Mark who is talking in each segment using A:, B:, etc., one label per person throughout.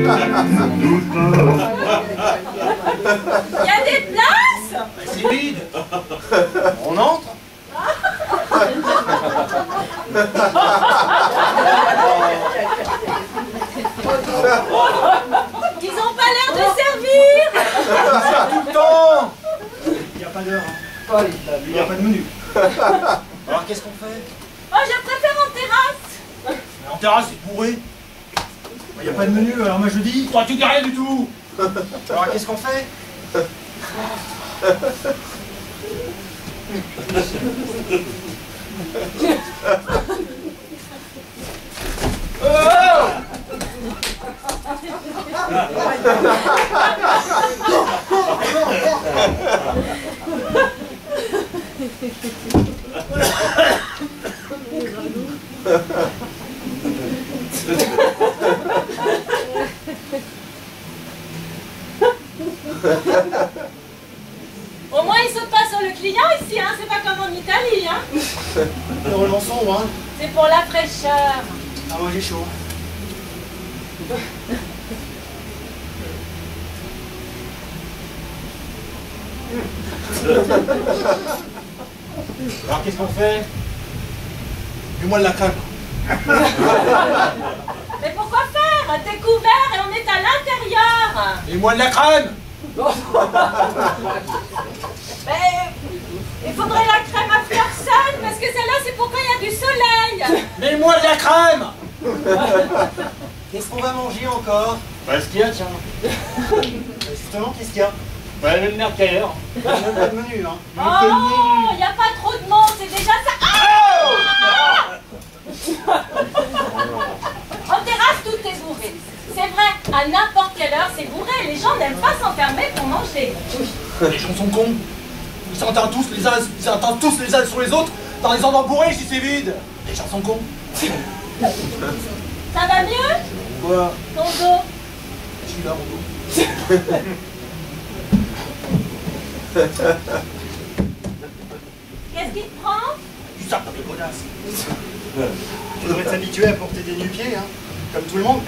A: Il y a des places?
B: C'est vide. On entre.
A: Ils ont pas l'air de servir.
B: C'est tout le temps.
C: Il n'y a pas d'heure. Hein. Il n'y a pas de menu.
B: Alors qu'est-ce qu'on fait?
A: Oh, je préfère en terrasse.
B: En terrasse, c'est bourré.
C: Il n'y a pas de menu, alors moi je dis...
B: Toi, tu dis rien du tout. Alors qu'est-ce qu'on fait?
A: Au moins, ils sautent pas sur le client ici, hein. C'est pas comme en Italie, hein.
C: Le relevant sombre, hein.
A: C'est pour la fraîcheur.
C: Ah, moi j'ai chaud.
B: Alors qu'est-ce qu'on fait? Du-moi de la crème.
A: Mais pourquoi faire? T'es couvert et on est à l'intérieur.
B: Et moi de la crème.
A: Mais il faudrait la crème à personne parce que celle-là, c'est pour quand il y a du soleil.
B: Mais moi de la crème.
C: Qu'est-ce qu'on va manger encore?
B: Bah, ce qu'il y a, tiens.
C: Justement, qu'est-ce qu'il y a?
B: Bah, la même merde qu'ailleurs.
C: Il n'y a pas de menu, hein.
A: Oh, il n'y a pas trop de monde, c'est déjà ça. Ah! En terrasse, tout est bourré. C'est vrai, à n'importe quelle heure, c'est bourré. Les gens n'aiment pas s'enfermer pour manger.
B: Les gens sont cons. Ils s'entendent tous les uns sur les autres dans les endroits bourrés si c'est vide. Les gens sont cons.
A: Ça va mieux?
B: Quoi?
A: Ton dos?
B: Je suis là, mon dos.
A: Qu'est-ce qui te prend?
B: Du sac de godasse.
C: Tu devrais t'habituer à porter des nu-pieds, hein. Comme tout le monde.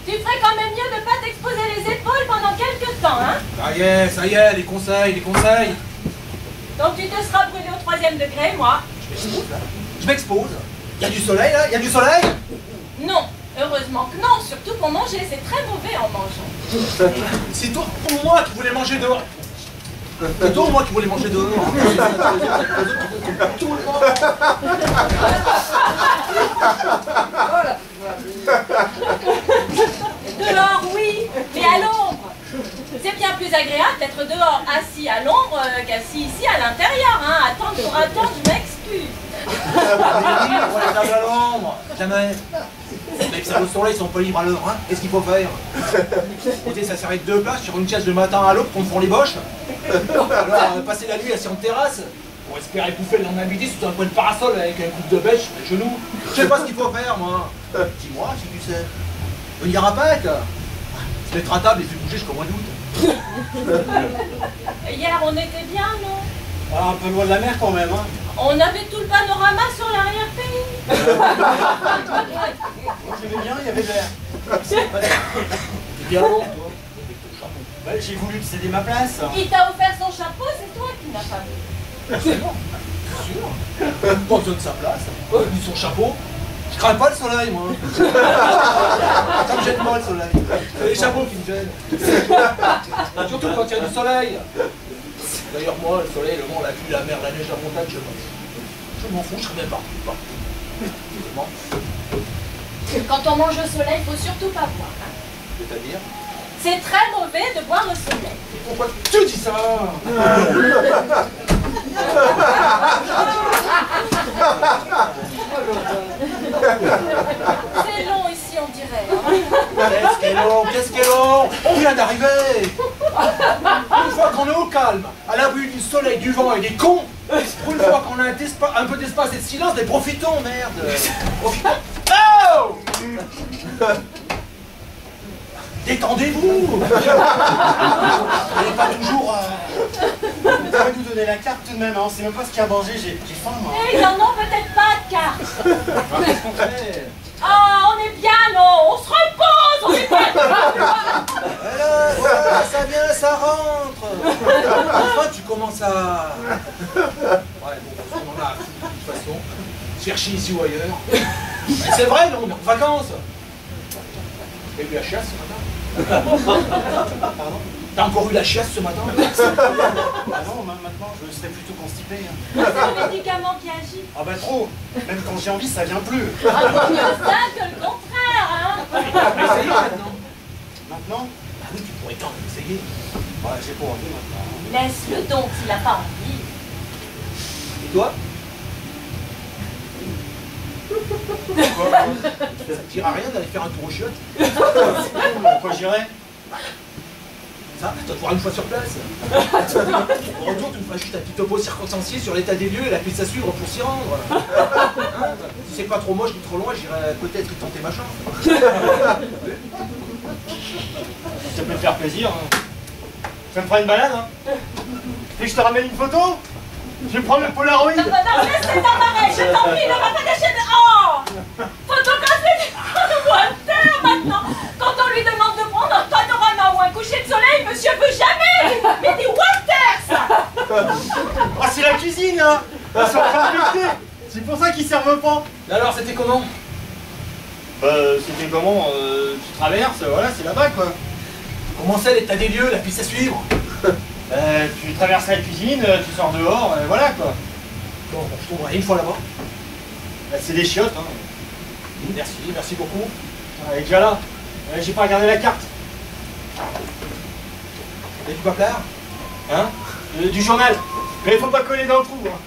A: Tu ferais quand même mieux de ne pas t'exposer les épaules pendant quelques temps, hein?
B: Ça y est, les conseils, les conseils.
A: Donc tu te seras brûlé au 3e degré, moi?
B: Je m'expose. Il y a du soleil là? Il y a du soleil?
A: Non, heureusement que non, surtout pour manger, c'est très mauvais en mangeant.
B: C'est toi ou moi qui voulais manger dehors? C'est toi ou moi qui voulais manger dehors?
A: Dehors, oui, mais à l'ombre. C'est bien plus agréable d'être dehors assis à l'ombre qu'assis ici à l'intérieur, hein. Attendre pour attendre, je m'excuse.
B: On les table à l'ombre. Jamais. Les salauds sont là, ils sont pas libres à l'heure, hein. Qu'est-ce qu'il faut faire? Écoutez, ça s'arrête 2 places sur une chaise de matin à l'aube qu'on font les boches. Alors, passer la nuit assis en terrasse pour espérer bouffer le lendemain midi sous un coin de parasol avec un coupe de bêche sur les genoux. Je sais pas ce qu'il faut faire, moi. Dis-moi si tu sais. Venir à Pâques. Se mettre à table et se bouger jusqu'au mois d'août.
A: Hier, on était bien, non?
C: Ah, un peu loin de la mer quand même, hein.
A: On avait tout le panorama sur l'arrière-pays.
C: Moi j'aimais bien, il y avait de l'air.
B: C'est bien bon, toi.
C: Bah, j'ai voulu te céder ma place.
A: Il t'a offert son chapeau, c'est toi qui n'as pas vu.
B: C'est sûr. Pas besoin de sa place, ni son chapeau. Je crains pas le soleil, moi. Ça me gêne pas le soleil. C'est les chapeaux qui me gênent. Surtout quand il y a du soleil. D'ailleurs, moi, le soleil, le vent, la pluie, la mer, la neige, la montagne, je m'en fous, je serais bien partout.
A: Quand on mange au soleil, il faut surtout pas boire, hein.
B: C'est-à-dire?
A: C'est très mauvais de boire au soleil.
B: Pourquoi tu dis ça?
A: C'est long ici, on dirait, hein.
B: Qu'est-ce qu'est long? On vient d'arriver. Une fois qu'on est au calme, à l'abri du soleil, du vent et des cons, pour une fois qu'on a un peu d'espace et de silence, mais profitons, merde. Profitons. Oh! Détendez-vous. N'allez pas toujours...
C: Vous pouvez nous donner la carte tout de même, hein. On sait même pas ce qu'il y a à manger, j'ai faim, moi.
A: Et ils en ont peut-être pas de carte.
B: Qu'est-ce qu'on fait?
A: Oh, on est bien, non?
B: ça. Ouais, bon, on en a à foutre, de toute façon. Chercher ici ou ailleurs. Mais c'est vrai, non, on est en vacances. T'as eu la chiasse ce matin? Pardon? T'as encore eu la chiasse ce matin?
C: Ah non, maintenant, je serais plutôt constipé. Hein.
A: C'est le médicament qui agit.
C: Ah bah trop. Même quand j'ai envie, ça vient plus.
A: Ah, vaut mieux ça que le contraire, hein.
B: Essayez maintenant.
C: Maintenant?
B: Ah oui, tu pourrais quand même essayer.
C: Ouais, j'ai pas envie maintenant.
A: Laisse-le donc s'il n'a pas envie.
B: Et toi? Ça te tire à rien d'aller faire un tour aux chiottes?
C: Pourquoi j'irais?
B: Ça, tu vas te voir une fois sur place. Au retour, tu me feras juste un petit topo circonstancié sur l'état des lieux et la piste à suivre pour s'y rendre. Hein, si c'est pas trop moche ni trop loin, j'irai peut-être y tenter ma chance.
C: Ça peut te faire plaisir. Hein. Ça me fera une balade. Hein. Tu veux que je te ramène une photo? Je vais prendre le Polaroid.
A: Non, laisse-le t'embarrer, je t'en prie, ne va pas gâcher de... Oh! Photographier du Walter maintenant. Quand on lui demande de prendre un panorama ou un coucher de soleil, monsieur veut jamais. Mais des Walter, ça.
C: Ah, c'est la cuisine, hein. Ils sont pas affectés. C'est pour ça qu'ils servent pas.
B: Alors, c'était comment?
C: Bah, c'était comment tu traverses, voilà, c'est là-bas, quoi.
B: Comment c'est l'état des lieux, la piste à suivre?
C: Tu traverses la cuisine, tu sors dehors, voilà, quoi.
B: Bon, je tomberai une fois là-bas.
C: Bah, c'est des chiottes, hein.
B: Merci, merci beaucoup.
C: Elle est déjà là. J'ai pas regardé la carte.
B: Et du paplard?
C: Hein Du journal. Mais faut pas coller dans le trou, hein.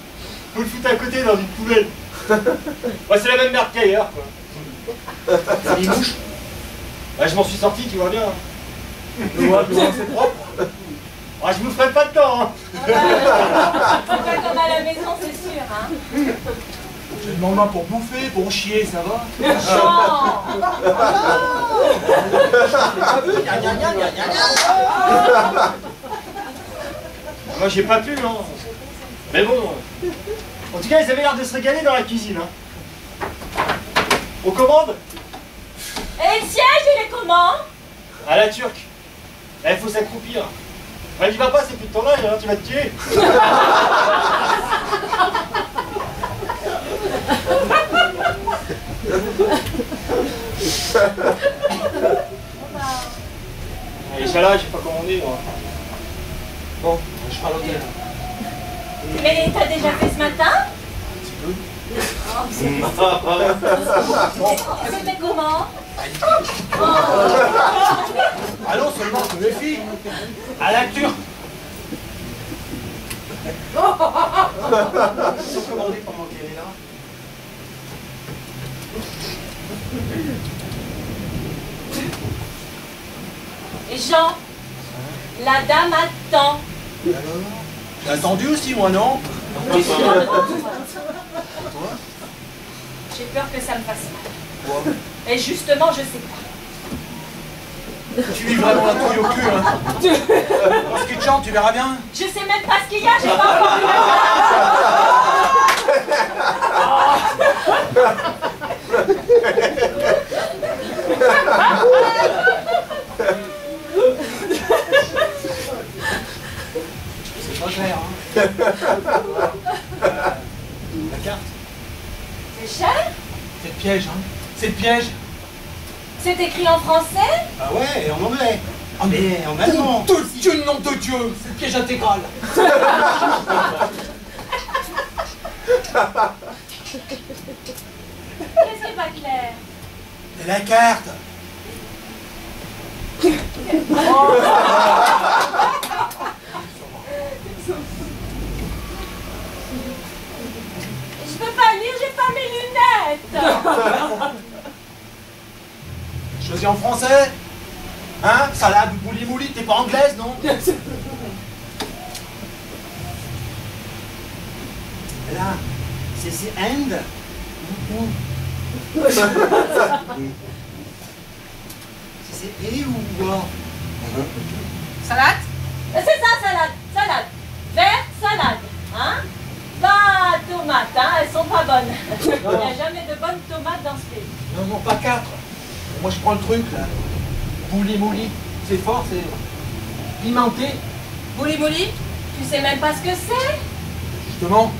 C: Faut le foutre à côté dans une poubelle. Ouais, c'est la même merde qu'ailleurs, quoi.
B: T'as des mouches?
C: Bah, je m'en suis sorti, tu vois bien.
B: Le voit, c'est propre.
C: Ah, je vous ferai pas de temps, hein.
A: C'est pas comme à la maison, c'est sûr, hein.
B: J'ai demandé main pour bouffer, pour chier, ça va?
A: Méchant.
C: Moi, j'ai pas pu, hein. Mais bon. En tout cas, ils avaient l'air de se régaler dans la cuisine, hein. On commande?
A: Et le siège, il est comment?
C: À la turque. Il faut s'accroupir. Ouais, dis pas, c'est plus de ton âge, hein, tu vas te tuer. Et ça là, j'ai pas commandé, moi.
B: Bon, je ferai à l'hôtel.
A: Mais t'as déjà fait ce matin?
B: Un petit peu.
A: C'était comment?
B: Allons seulement, je me méfie. À la turque. Ils sont commandés pendant qu'elle est là.
A: Et Jean, la dame attend.
B: Et alors? J'ai attendu aussi, moi, non?
A: J'ai peur que ça me fasse mal.
B: Quoi?
A: Et justement, je sais pas.
B: Tu vis vraiment la trouille au cul, hein? Parce que chante, tu verras bien.
A: Je sais même pas ce qu'il y a, j'ai pas encore vu la
B: C'est pas clair, hein? La carte.
A: C'est cher?
B: C'est le piège, hein? C'est le piège.
A: C'est écrit en français?
C: Ah ouais, et en anglais.
B: Ah mais
C: en allemand.
B: De Dieu, nom de Dieu! C'est le piège intégral.
A: Qu'est-ce qui est pas clair?
B: C'est la carte.
A: Je peux pas lire, j'ai pas mes lunettes.
B: Choisis en français. Hein? Salade ou bouli-mouli, t'es pas anglaise, non?
C: Là, c'est end. C'est et ou quoi?
A: Salade? C'est ça, salade. Salade. Verte, salade. Hein? Pas tomates, hein? Elles sont pas bonnes. Il n'y a jamais de bonnes tomates dans ce pays.
B: Non, non, pas 4. Moi, je prends le truc, là. Bouli-mouli. C'est fort, c'est pimenté.
A: Mouli mouli? Tu sais même pas ce que c'est?
B: Justement.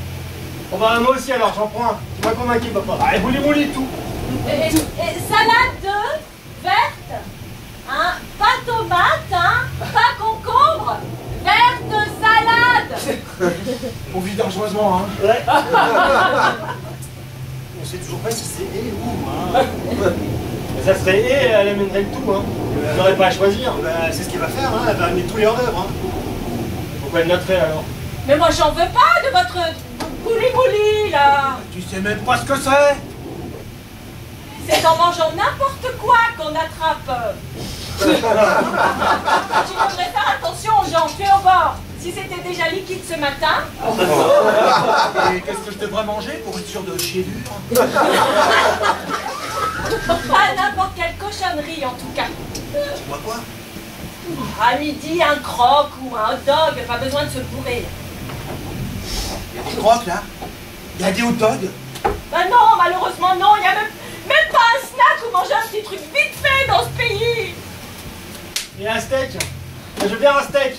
C: Bon bah moi aussi alors, j'en prends un. Tu m'as convaincu papa. Allez, mouli tout.
A: Et salade de verte, hein? Pas tomate, hein? Pas concombre, verte salade.
B: Au vidangeoisement, hein.
C: Ouais.
D: On sait toujours pas si c'est et ou. Hein.
C: Mais ça serait et elle amènerait le tout, hein. Elle n'aurait pas à choisir.
D: Bah, c'est ce qu'elle va faire, hein. Elle va amener tous les hors-d'œuvre. Hein.
C: Pourquoi elle noterait alors?
A: Mais moi j'en veux pas de votre bouli-bouli là.
B: Tu sais même pas ce que c'est.
A: C'est en mangeant n'importe quoi qu'on attrape. Tu devrais faire attention aux gens, tu es au bord. Si c'était déjà liquide ce matin.
B: Et qu'est-ce que je devrais manger pour être sûr de chier dur?
A: Pas n'importe quelle cochonnerie en tout cas.
B: Tu vois quoi?
A: À midi, un croque ou un hot dog, pas besoin de se bourrer.
B: Il y a des croques là. Il y a des hot dogs.
A: Ben non, malheureusement non, il n'y a même pas un snack ou manger un petit truc vite fait dans ce pays.
C: Et un steak. Je veux bien un steak.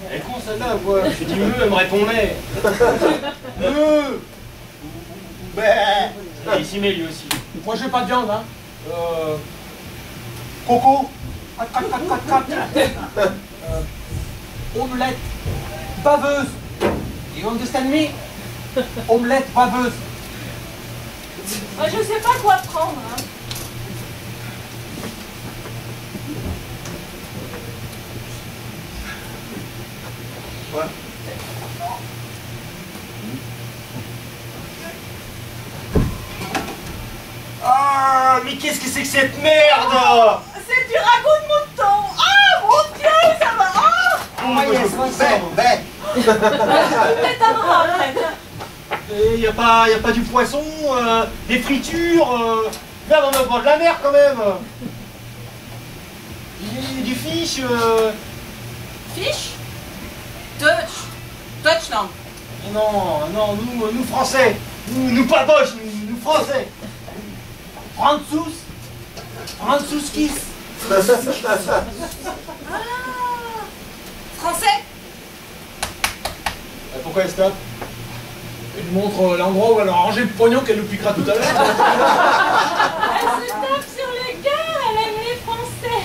C: Elle est con celle-là, quoi. Je dis elle me répond mais. Et il s'y met lui aussi.
B: Moi j'ai pas de viande, hein. Coco. Omelette. Baveuse. You understand me? Omelette baveuse.
A: Je sais pas quoi prendre. Hein.
B: Ouais.
C: Ah, mais qu'est-ce que c'est que cette merde?
A: C'est du ragoût de mouton. Oh mon Dieu, ça va. Peut-être un bras après.
C: Et y a pas du poisson, des fritures, merde on a pas de la mer quand même. Du fish,
A: Fiche? Deutschland.
C: Non, nous français, nous pas boches, nous français.
B: Franzouskis.
A: Français?
C: Pourquoi elle se tape?
B: Elle montre l'endroit où elle a rangé le pognon qu'elle nous piquera tout à l'heure.
A: Elle se tape sur les gars, elle aime les Français.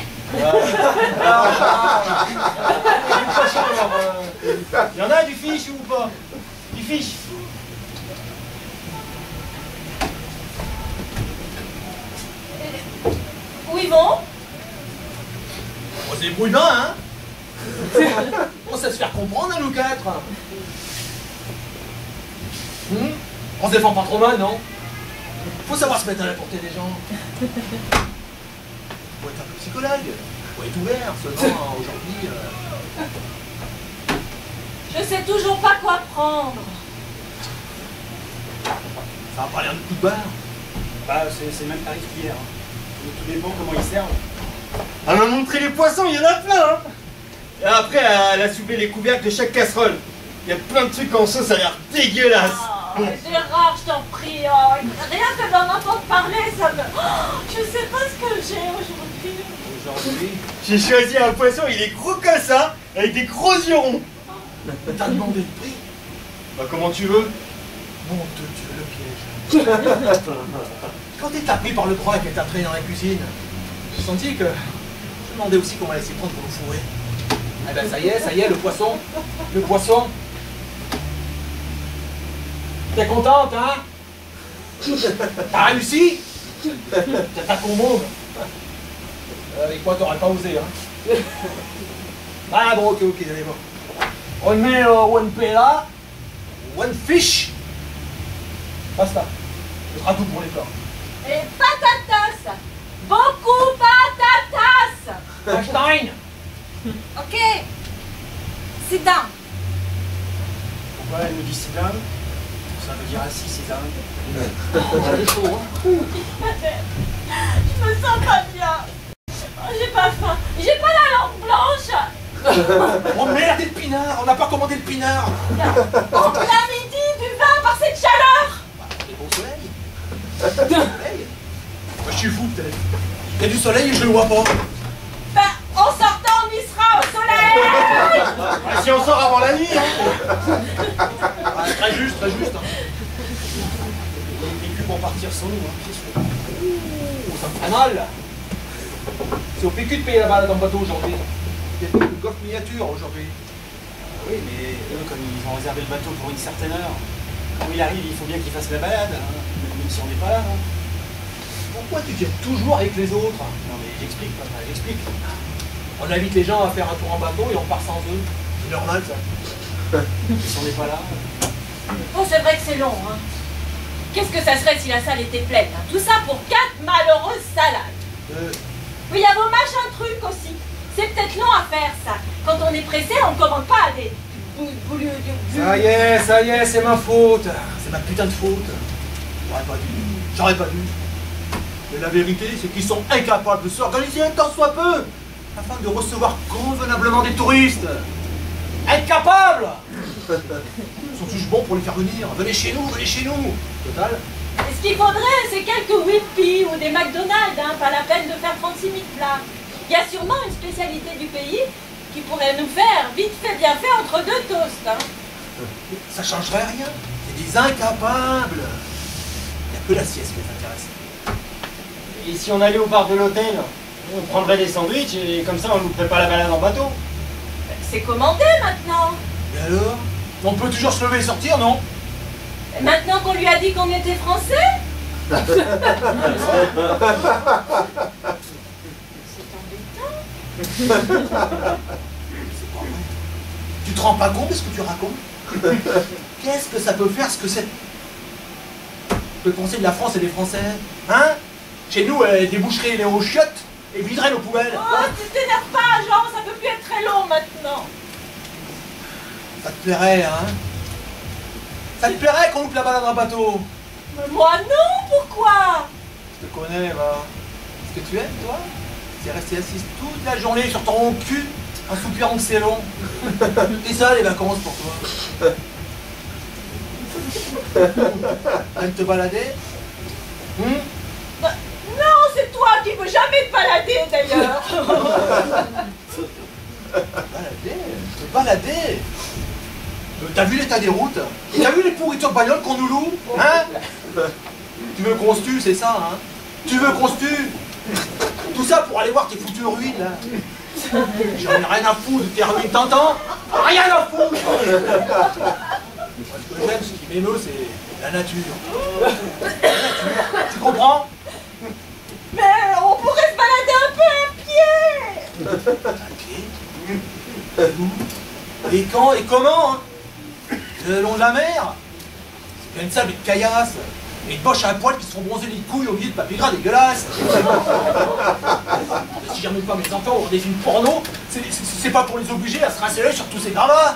C: Y en a du fish ou pas? Du fish?
A: Où ils vont?
B: On se débrouille bien, hein. On sait se faire comprendre, hein, nous quatre. On se défend pas trop mal, non? Faut savoir se mettre à la portée des gens. Faut être un peu psychologue. Faut être ouvert, seulement aujourd'hui...
A: Je sais toujours pas quoi prendre.
B: Ça va pas l'air de coup de barre.
D: Bah, c'est le même tarif qu'hier. Hein. Tout dépend comment ils servent.
C: Elle m'a montré les poissons, il y en a plein, hein. Et après, elle a soulevé les couvercles de chaque casserole. Il y a plein de trucs en sauce, ça a l'air dégueulasse.
A: Oh, Gérard, je t'en prie. Oh, rien que d'en entendre parler, ça me... Oh, je sais pas ce que j'ai aujourd'hui.
B: Aujourd'hui...
C: J'ai choisi un poisson, il est gros comme ça, avec des gros yeux ronds.
B: T'as demandé le prix?
C: Bah comment tu veux?
B: Mon Dieu, le piège. Quand elle t'a pris par le bras et qu'elle t'a traîné dans la cuisine, j'ai senti que... Je me demandais aussi comment elle s'y prendre pour le fourrer. Eh ben ça y est, le poisson. Le poisson. T'es contente, hein? T'as réussi? C'est ta combo. Avec quoi t'aurais pas osé, hein? Ah bon, ok, allez, bon. On met one pela, one fish. Basta. Ce sera tout pour les plats.
A: Et patatas. Beaucoup patatas.
B: Einstein.
A: Ok. Sit down.
D: Pourquoi elle nous dit c'est dingue? Ça veut dire assis, c'est dingue.
B: C'est chaud, hein?
A: Je me sens pas bien. Oh, j'ai pas faim. J'ai pas la langue blanche.
B: Oh merde, et le pinard. On n'a pas commandé le pinard.
A: En plein midi, du vin par cette chaleur.
B: C'est pour Moi, je suis fou, peut-être. Il y a du soleil et je le vois pas.
A: Ben, en sortant, on y sera au soleil.
C: Ah, si on sort avant la nuit, hein.
B: Ah, très juste, très juste.
D: Les PQ vont partir sans nous, hein, c'est sûr.
B: Oh, ça me fait mal, là. C'est au PQ de payer la balade en bateau aujourd'hui. Il y a le golf miniature aujourd'hui.
D: Oui, mais eux, comme ils ont réservé le bateau pour une certaine heure, quand il arrive, il faut bien qu'il fasse la balade, hein, même si on n'est pas là. Hein.
B: Pourquoi tu viens toujours avec les autres?
D: Non mais j'explique, papa, j'explique.
B: On invite les gens à faire un tour en bateau et on part sans eux. C'est normal, ça.
D: Si on n'est pas là...
A: Bon, c'est vrai que c'est long, hein. Qu'est-ce que ça serait si la salle était pleine, hein? Tout ça pour 4 malheureuses salades. Oui, il y a vos machins trucs aussi. C'est peut-être long à faire, ça. Quand on est pressé, on ne commande pas des...
B: Ça y est, c'est ma faute. C'est ma putain de faute. J'aurais pas dû. Mais la vérité, c'est qu'ils sont incapables de s'organiser un tant soit peu afin de recevoir convenablement des touristes. Incapables. Ils sont tous bons pour les faire venir. Venez chez nous, venez chez nous. Total.
A: Et ce qu'il faudrait, c'est quelques Whippy ou des McDonald's, hein, pas la peine de faire 36 000 plats. Il y a sûrement une spécialité du pays qui pourrait nous faire vite fait bien fait entre deux toasts. Hein.
B: Ça changerait rien. C'est des incapables. Il n'y a que la sieste qui les intéresse.
C: Et si on allait au bar de l'hôtel, on prendrait des sandwichs et comme ça on louperait pas la balade en bateau.
A: C'est commandé maintenant.
B: Et alors? On peut toujours se lever et sortir, non?
A: Et maintenant qu'on lui a dit qu'on était français. C'est embêtant.
B: Tu te rends pas compte de ce que tu racontes? Qu'est-ce que ça peut faire, ce que c'est? Le conseil de la France et des Français, hein? Chez nous, elle déboucherait les aux chiottes et viderait nos poubelles.
A: Oh, tu t'énerves pas, Jean, ça peut plus être très long maintenant.
B: Ça te plairait, hein? Ça te plairait qu'on loupe la balade en bateau?
A: Mais moi non, pourquoi?
B: Je te connais, va. Ce que tu aimes, toi, c'est rester assise toute la journée sur ton cul en soupirant que c'est long. C'est ça, les vacances, pour toi. T'aimes te balader?
A: Non, c'est toi qui veux jamais te balader d'ailleurs.
B: Te balader? T'as vu l'état des routes? T'as vu les pourritures de bagnoles qu'on nous loue? Hein? Tu veux qu'on se tue, c'est ça, hein? Tu veux qu'on se tue? Tout ça pour aller voir tes foutues ruines, là. J'en ai rien à foutre de tes ruines, t'entends? Rien à foutre! Ce que j'aime, ce qui m'émeut, c'est la nature. La nature, tu comprends?
A: Mais on pourrait se balader un peu à pied.
B: À pied? Où? Et quand et comment, hein? Le long de la mer? C'est plein de sable et de caillasses. Et de boches à poil qui se font bronzer les couilles au milieu de papier gras dégueulasse. Si j'emmène pas mes enfants voir des films porno, c'est pas pour les obliger à se rincer l'œil sur tous ces gars-là.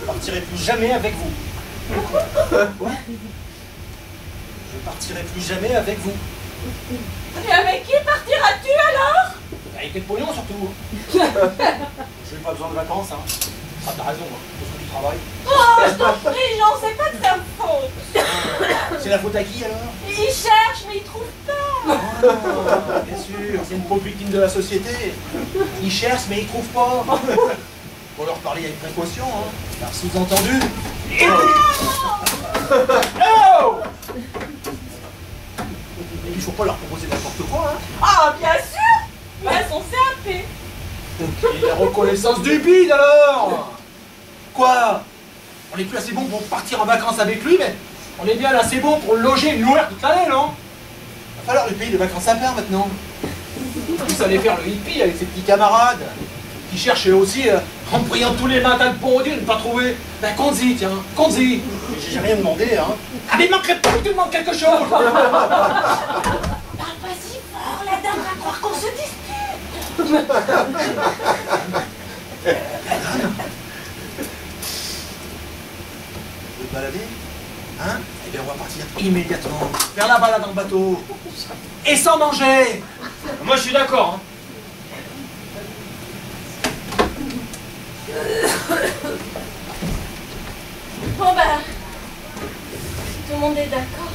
D: Je partirai plus jamais avec vous.
B: Quoi?
D: Je partirai plus jamais avec vous.
A: Et avec qui partiras-tu alors?
B: Avec quel pognon surtout?
D: Je n'ai pas besoin de vacances, hein.
B: Ah, t'as raison, hein, parce que tu travailles.
A: Oh, je t'en prie, Jean, c'est pas de ta faute.
B: C'est la faute à qui alors?
A: Il cherche, mais il trouve pas.
B: Ah, bien sûr, c'est une pauvre victime de la société. Ils cherchent, mais ils trouvent pas. Faut leur parler avec précaution, hein. Car sous-entendu. Oh! Il faut pas leur proposer n'importe quoi, hein.
A: Ah, bien sûr. Il a son CAP.
B: Et la reconnaissance du bide alors? Quoi? On est plus assez bon pour partir en vacances avec lui, mais on est bien assez bon pour le loger et le nourrir toute l'année, non? Il va falloir le payer de vacances à part maintenant. Vous allez faire le hippie avec ses petits camarades qui cherchent eux aussi en me priant tous les matins de bon Dieu de ne pas trouver. Ben compte-y, tiens, compte-y.
D: J'ai rien demandé, hein.
B: Ah mais il manquerait pas que tu demandes quelque chose.
A: Parle pas si fort, la dame va croire qu'on se dispute.
B: Vous voulez te balader? Hein? Eh bien on va partir immédiatement faire la balade en bateau. Et sans manger.
C: Moi je suis d'accord, hein.
A: Bon ben, si tout le monde est d'accord.